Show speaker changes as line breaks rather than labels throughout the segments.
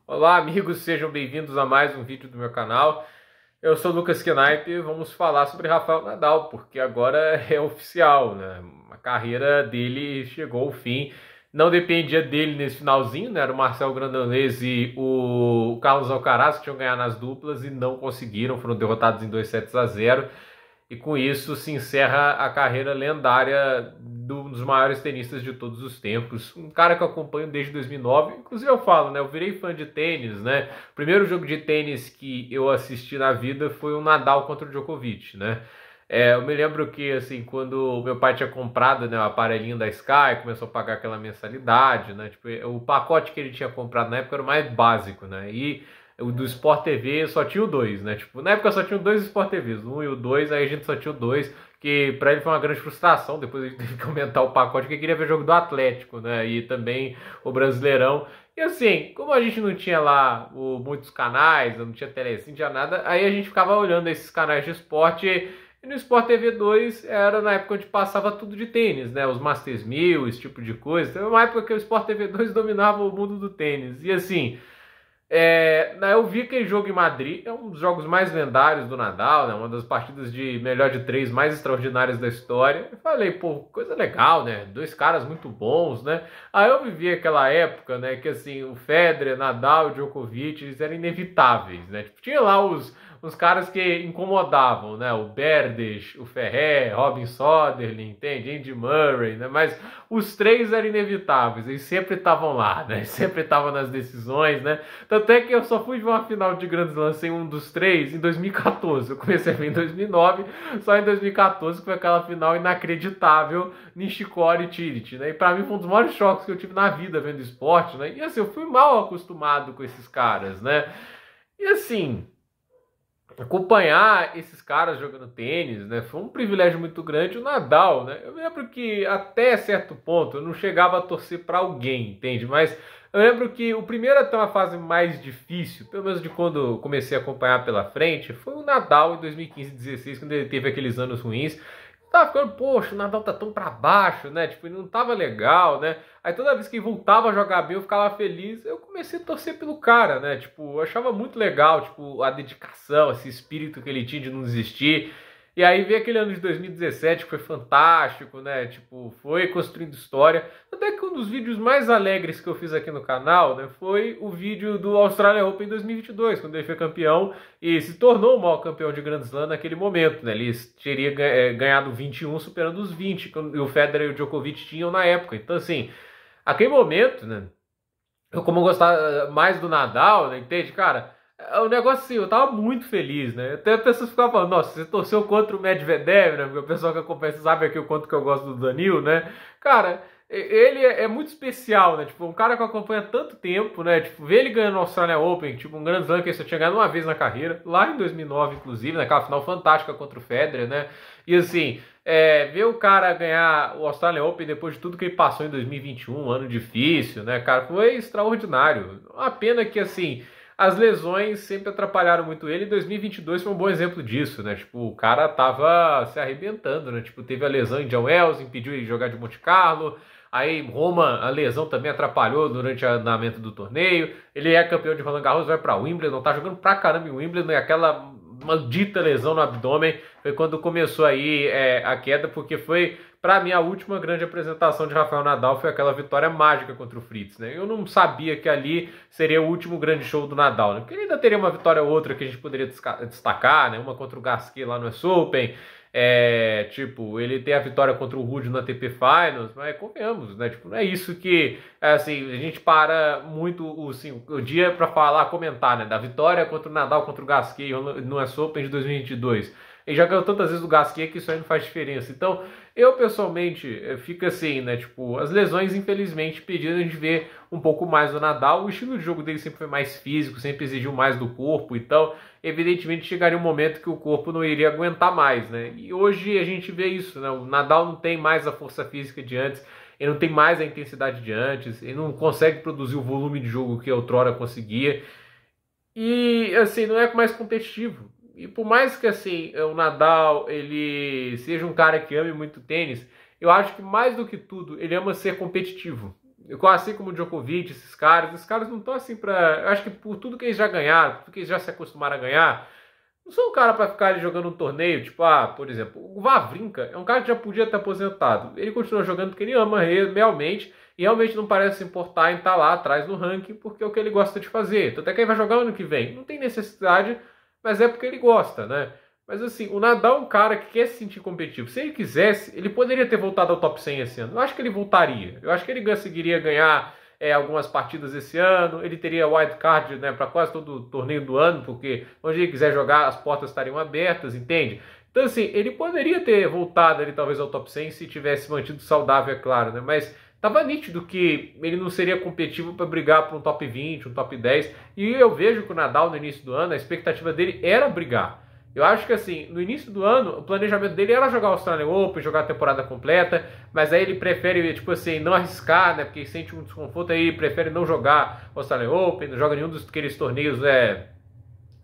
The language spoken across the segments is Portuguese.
Olá, amigos, sejam bem-vindos a mais um vídeo do meu canal. Eu sou o Lucas Knaip e vamos falar sobre Rafael Nadal, porque agora é oficial, né? A carreira dele chegou ao fim. Não dependia dele nesse finalzinho, né? Era o Marcel Grandonese e o Carlos Alcaraz que tinham ganhado nas duplas e não conseguiram, foram derrotados em 2 sets a 0. E com isso se encerra a carreira lendária dos maiores tenistas de todos os tempos. Um cara que eu acompanho desde 2009. Inclusive eu falo, né? Eu virei fã de tênis, né? O primeiro jogo de tênis que eu assisti na vida foi o Nadal contra o Djokovic, né? Eu me lembro que, assim, quando meu pai tinha comprado, né, o aparelhinho da Sky, começou a pagar aquela mensalidade, né? Tipo, o pacote que ele tinha comprado na época era o mais básico, né? E o do Sport TV só tinha o dois, né? Tipo, na época só tinha dois Sport TVs, o um e o dois, aí a gente só tinha o dois, que pra ele foi uma grande frustração. Depois a gente teve que aumentar o pacote, porque queria ver jogo do Atlético, né? E também o Brasileirão. E assim, como a gente não tinha lá muitos canais, não tinha telecine, não tinha nada, aí a gente ficava olhando esses canais de esporte. E no Sport TV 2 era na época onde passava tudo de tênis, né? Os Masters 1000, esse tipo de coisa. Então, uma época que o Sport TV 2 dominava o mundo do tênis. E assim, eu vi aquele jogo em Madrid, é um dos jogos mais lendários do Nadal, né? Uma das partidas de melhor de três mais extraordinárias da história. Eu falei, pô, coisa legal, né? Dois caras muito bons, né? Aí eu vivi aquela época, né? Que assim, o Federer, Nadal e Djokovic, eles eram inevitáveis, né? Tipo, tinha lá os caras que incomodavam, né? O Berdych, o Ferrer, Robin Soderling, entende? Andy Murray, né? Mas os três eram inevitáveis, eles sempre estavam lá, né? Sempre estavam nas decisões, né? Tanto é que eu só fui ver uma final de Grand Slam sem um dos três em 2014. Eu comecei a ver em 2009, só em 2014 que foi aquela final inacreditável, Nishikori e Tsitsipas, né? E pra mim foi um dos maiores choques que eu tive na vida vendo esporte, né? E assim, eu fui mal acostumado com esses caras, né? E assim, acompanhar esses caras jogando tênis, né, foi um privilégio muito grande. O Nadal, né, eu lembro que até certo ponto eu não chegava a torcer para alguém, entende? Mas eu lembro que o primeiro a ter uma fase mais difícil, pelo menos de quando eu comecei a acompanhar pela frente, foi o Nadal em 2015 e 2016, quando ele teve aqueles anos ruins. Tava ficando, poxa, o Nadal tá tão pra baixo, né? Tipo, ele não tava legal, né? Aí toda vez que ele voltava a jogar bem, eu ficava feliz. Eu comecei a torcer pelo cara, né? Tipo, eu achava muito legal, tipo, a dedicação, esse espírito que ele tinha de não desistir. E aí veio aquele ano de 2017 que foi fantástico, né? Tipo, foi construindo história. Até que um dos vídeos mais alegres que eu fiz aqui no canal, né, foi o vídeo do Australian Open 2022, quando ele foi campeão e se tornou o maior campeão de Grand Slam naquele momento, né? Ele teria ganhado 21, superando os 20 que o Federer e o Djokovic tinham na época. Então, assim, aquele momento, né? Eu, como gostava mais do Nadal, né, entende, cara? O negócio assim, eu tava muito feliz, né? Até as pessoas ficavam falando, nossa, você torceu contra o Medvedev, né? Porque o pessoal que acompanha sabe aqui o quanto que eu gosto do Danil, né? Cara, ele é muito especial, né? Tipo, um cara que acompanha tanto tempo, né? Tipo, ver ele ganhando o Australian Open, tipo, um Grand Slam que ele só tinha ganhado uma vez na carreira, lá em 2009, inclusive, naquela final fantástica contra o Federer, né? E assim, ver o cara ganhar o Australian Open depois de tudo que ele passou em 2021, um ano difícil, né, cara? Foi extraordinário. Uma pena que, assim, as lesões sempre atrapalharam muito ele. E 2022 foi um bom exemplo disso, né? Tipo, o cara tava se arrebentando, né? Tipo, teve a lesão em Indian Wells, impediu ele de jogar de Monte Carlo. Aí Roma, a lesão também atrapalhou durante o andamento do torneio. Ele é campeão de Roland Garros, vai pra Wimbledon, tá jogando pra caramba em Wimbledon, e aquela maldita lesão no abdômen foi quando começou aí a queda, porque foi, pra mim, a última grande apresentação de Rafael Nadal foi aquela vitória mágica contra o Fritz, né? Eu não sabia que ali seria o último grande show do Nadal, né? Porque ele ainda teria uma vitória ou outra que a gente poderia destacar, né? Uma contra o Gasquet lá no US Open, tipo, ele tem a vitória contra o Ruud na ATP Finals, mas convenhamos, né? Tipo, não é isso que, assim, a gente para muito assim, o dia para falar, comentar, né? Da vitória contra o Nadal, contra o Gasquet no US Open de 2022. Ele já ganhou tantas vezes o Gasquet que isso aí não faz diferença. Então, eu pessoalmente fico assim, né? Tipo, as lesões, infelizmente, pedindo a gente ver um pouco mais do Nadal. O estilo de jogo dele sempre foi mais físico, sempre exigiu mais do corpo. Então, evidentemente, chegaria um momento que o corpo não iria aguentar mais, né? E hoje a gente vê isso, né? O Nadal não tem mais a força física de antes, ele não tem mais a intensidade de antes, ele não consegue produzir o volume de jogo que outrora conseguia. E, assim, não é mais competitivo. E por mais que, assim, o Nadal, ele seja um cara que ame muito tênis, eu acho que mais do que tudo, ele ama ser competitivo. assim como o Djokovic, esses caras não estão assim pra... Eu acho que por tudo que eles já ganharam, por tudo que eles já se acostumaram a ganhar, não sou um cara pra ficar ali jogando um torneio, tipo, por exemplo, o Wawrinka é um cara que já podia ter aposentado. Ele continua jogando porque ele ama realmente, e realmente não parece se importar em estar lá atrás no ranking, porque é o que ele gosta de fazer. Tanto é que ele vai jogar ano que vem. Não tem necessidade, mas é porque ele gosta, né? Mas assim, o Nadal é um cara que quer se sentir competitivo. Se ele quisesse, ele poderia ter voltado ao top 100 esse ano. Eu acho que ele voltaria. Eu acho que ele conseguiria ganhar algumas partidas esse ano. Ele teria wild card, né, para quase todo o torneio do ano, porque onde ele quiser jogar, as portas estariam abertas, entende? Então assim, ele poderia ter voltado ali talvez ao top 100 se tivesse mantido saudável, é claro, né? Mas tava nítido que ele não seria competitivo para brigar por um top 20, um top 10. E eu vejo que o Nadal no início do ano, a expectativa dele era brigar. Eu acho que assim, no início do ano, o planejamento dele era jogar o Australian Open, jogar a temporada completa, mas aí ele prefere, tipo assim, não arriscar, né, porque sente um desconforto, aí prefere não jogar o Australian Open, não joga nenhum daqueles torneios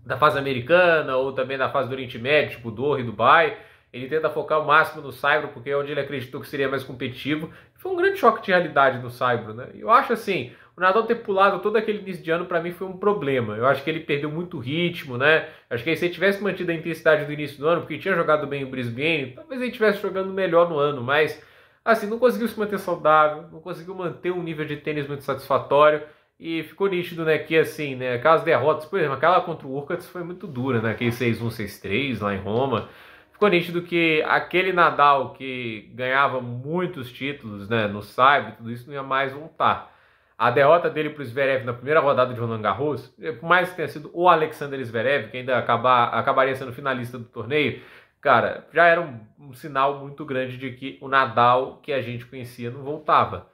da fase americana, ou também da fase do Oriente Médio, tipo Doha e Dubai. Ele tenta focar o máximo no Saibro, porque é onde ele acreditou que seria mais competitivo. Foi um grande choque de realidade no Saibro, né? Eu acho assim, o Nadal ter pulado todo aquele início de ano, para mim, foi um problema. Eu acho que ele perdeu muito ritmo, né? Acho que se ele tivesse mantido a intensidade do início do ano, porque tinha jogado bem o Brisbane, talvez ele estivesse jogando melhor no ano, mas assim, não conseguiu se manter saudável, não conseguiu manter um nível de tênis muito satisfatório. E ficou nítido, né, que assim, né, aquelas derrotas, por exemplo, aquela contra o Urkats foi muito dura, né? Aquele 6-1, 6-3 lá em Roma. Ficou nítido que aquele Nadal que ganhava muitos títulos, né, no Saibro, tudo isso não ia mais voltar. A derrota dele para o Zverev na primeira rodada de Roland Garros, por mais que tenha sido o Alexander Zverev, que ainda acabaria sendo finalista do torneio, cara, já era um sinal muito grande de que o Nadal que a gente conhecia não voltava.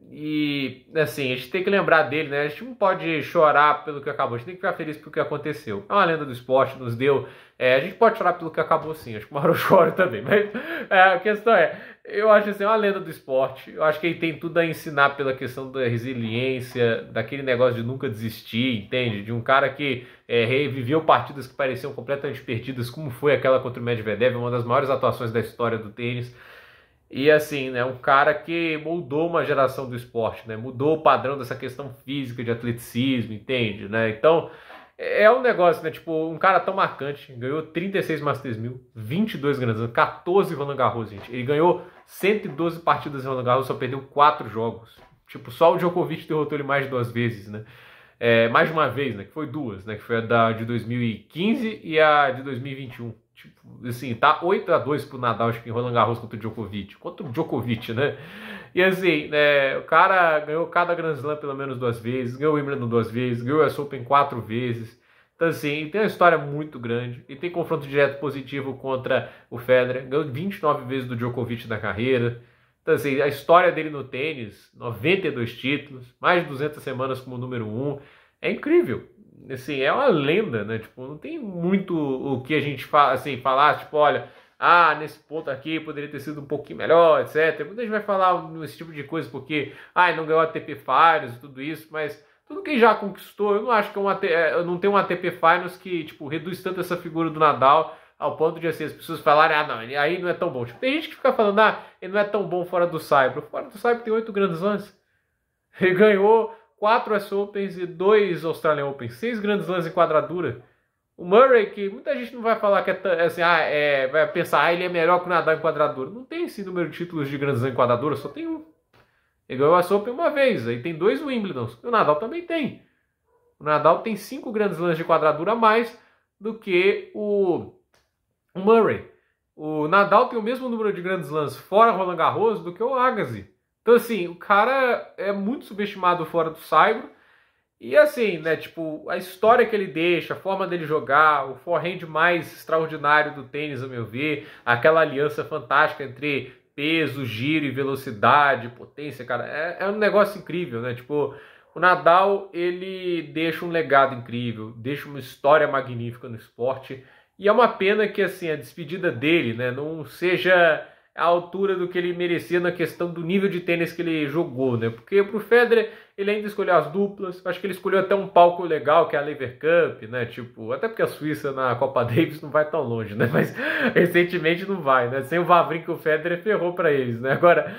E assim, a gente tem que lembrar dele, né? A gente não pode chorar pelo que acabou, a gente tem que ficar feliz pelo que aconteceu. É uma lenda do esporte, nos deu. A gente pode chorar pelo que acabou sim, acho que uma hora eu choro também, mas a questão eu acho assim, é uma lenda do esporte. Eu acho que ele tem tudo a ensinar pela questão da resiliência, daquele negócio de nunca desistir, entende? De um cara que reviveu partidas que pareciam completamente perdidas, como foi aquela contra o Medvedev, uma das maiores atuações da história do tênis. E assim, né, um cara que mudou uma geração do esporte, né, mudou o padrão dessa questão física de atleticismo, entende, né? Então, é um negócio, né, tipo, um cara tão marcante, ganhou 36 Masters 1000, 22 Grand Slam, 14 Roland Garros, gente. Ele ganhou 112 partidas em Roland Garros, só perdeu 4 jogos. Tipo, só o Djokovic derrotou ele mais de 2 vezes, né? Mais de uma vez, né, que foi 2, né, que foi a de 2015 e a de 2021. Tipo, assim, tá 8-2 pro Nadal, acho que em Roland Garros contra o Djokovic. Contra o Djokovic, né? E assim, o cara ganhou cada Grand Slam pelo menos 2 vezes, ganhou o Wimbledon 2 vezes, ganhou o US Open 4 vezes. Então assim, tem uma história muito grande. E tem confronto direto positivo contra o Federer. Ganhou 29 vezes do Djokovic na carreira. Então assim, a história dele no tênis, 92 títulos, mais de 200 semanas como número 1. É incrível. Assim, é uma lenda, né? Tipo, não tem muito o que a gente falar, tipo, olha, nesse ponto aqui poderia ter sido um pouquinho melhor, etc. Muita gente vai falar esse tipo de coisa porque, não ganhou ATP Finals e tudo isso, mas tudo que já conquistou, eu não acho que eu não tenho um ATP Finals que, tipo, reduz tanto essa figura do Nadal ao ponto de, assim, as pessoas falarem, não, ele aí não é tão bom. Tipo, tem gente que fica falando, ele não é tão bom fora do Saibro. Fora do Saibro tem 8 grandes lances. Ele ganhou 4 US Opens e 2 Australian Opens, 6 grandes slams em quadradura. O Murray, que muita gente não vai falar que assim, vai pensar, ele é melhor que o Nadal em quadradura. Não tem esse número de títulos de grandes slams em quadradura, só tem um. Ele ganhou o US Open uma vez, aí tem 2 Wimbledons. O Nadal também tem. O Nadal tem 5 grandes slams de quadradura a mais do que o Murray. O Nadal tem o mesmo número de grandes slams fora Roland Garros do que o Agassi. Então, assim, o cara é muito subestimado fora do Saibro. E, assim, né, tipo, a história que ele deixa, a forma dele jogar, o forehand mais extraordinário do tênis, a meu ver, aquela aliança fantástica entre peso, giro e velocidade, potência, cara, é um negócio incrível, né? Tipo, o Nadal, ele deixa um legado incrível, deixa uma história magnífica no esporte. E é uma pena que, assim, a despedida dele, né, não seja à altura do que ele merecia na questão do nível de tênis que ele jogou, né? Porque pro Federer, ele ainda escolheu as duplas, acho que ele escolheu até um palco legal, que é a Lever Cup, né? Tipo, até porque a Suíça na Copa Davis não vai tão longe, né? Mas recentemente não vai, né? Sem o Wawrinka, o Federer ferrou para eles, né? Agora,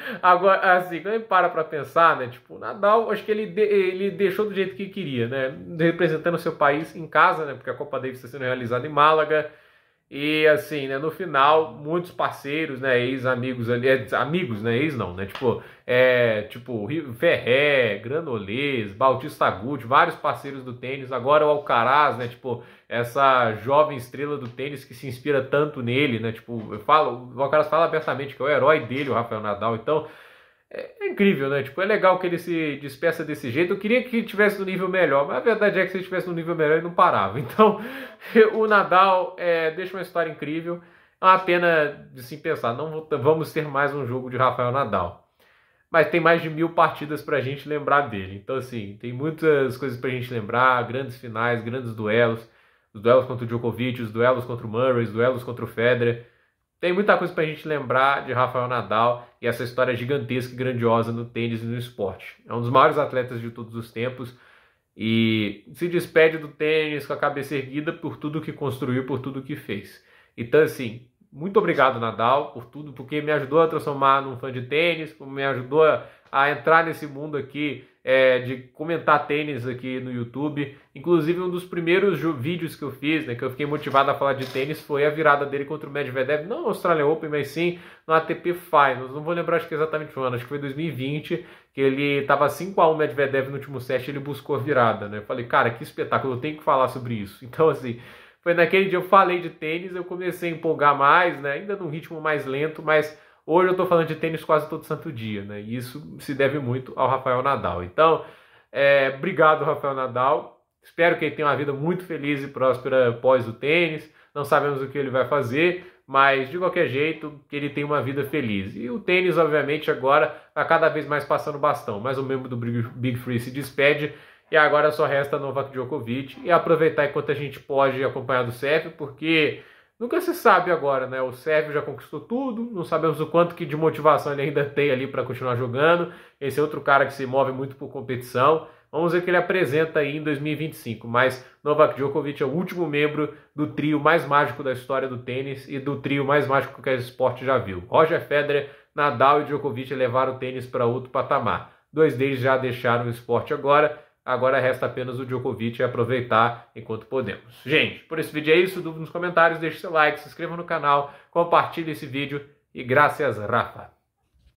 assim, quando ele para pensar, né? Tipo, o Nadal, acho que ele deixou do jeito que queria, né? Representando o seu país em casa, né? Porque a Copa Davis está sendo realizada em Málaga. E assim, né, no final, muitos parceiros, né, ex-amigos ali, amigos, né, ex não, né, tipo Ferré, Granolês, Bautista Agut, vários parceiros do tênis, agora o Alcaraz, né, tipo, essa jovem estrela do tênis que se inspira tanto nele, né, tipo, o Alcaraz fala abertamente que é o herói dele, o Rafael Nadal, então é incrível, né? Tipo, é legal que ele se despeça desse jeito. Eu queria que tivesse no nível melhor, mas a verdade é que se ele estivesse no nível melhor, ele não parava. Então, o Nadal deixa uma história incrível. É uma pena de se pensar, não vamos ter mais um jogo de Rafael Nadal. Mas tem mais de 1000 partidas pra gente lembrar dele. Então, assim, tem muitas coisas pra gente lembrar, grandes finais, grandes duelos. Os duelos contra o Djokovic, os duelos contra o Murray, os duelos contra o Federer. Tem muita coisa pra gente lembrar de Rafael Nadal e essa história gigantesca e grandiosa no tênis e no esporte. É um dos maiores atletas de todos os tempos e se despede do tênis com a cabeça erguida por tudo que construiu, por tudo que fez. Então, assim, muito obrigado, Nadal, por tudo, porque me ajudou a transformar num fã de tênis, me ajudou a entrar nesse mundo aqui de comentar tênis aqui no YouTube. Inclusive, um dos primeiros vídeos que eu fiz, né, que eu fiquei motivado a falar de tênis, foi a virada dele contra o Medvedev, não no Australian Open, mas sim no ATP Finals. Não vou lembrar, acho que exatamente o ano, acho que foi 2020, que ele estava 5-1 Medvedev no último set, ele buscou a virada, né? Eu falei, cara, que espetáculo, eu tenho que falar sobre isso. Então, assim, foi naquele dia eu falei de tênis, eu comecei a empolgar mais, né? Ainda num ritmo mais lento, mas hoje eu estou falando de tênis quase todo santo dia, né? E isso se deve muito ao Rafael Nadal. Então, obrigado, Rafael Nadal. Espero que ele tenha uma vida muito feliz e próspera após o tênis. Não sabemos o que ele vai fazer, mas de qualquer jeito, que ele tenha uma vida feliz. E o tênis, obviamente, agora está cada vez mais passando bastão. Mas o membro do Big Free se despede e agora só resta Novak Djokovic e aproveitar enquanto a gente pode acompanhar do Sérvio, porque nunca se sabe agora, né? O Sérvio já conquistou tudo, não sabemos o quanto que de motivação ele ainda tem ali para continuar jogando. Esse é outro cara que se move muito por competição. Vamos ver o que ele apresenta aí em 2025. Mas Novak Djokovic é o último membro do trio mais mágico da história do tênis e do trio mais mágico que o esporte já viu. Roger Federer, Nadal e Djokovic levaram o tênis para outro patamar. 2 deles já deixaram o esporte agora. Agora resta apenas o Djokovic aproveitar enquanto podemos. Gente, por esse vídeo é isso. Dúvida nos comentários, deixe seu like, se inscreva no canal, compartilhe esse vídeo e graças, Rafa!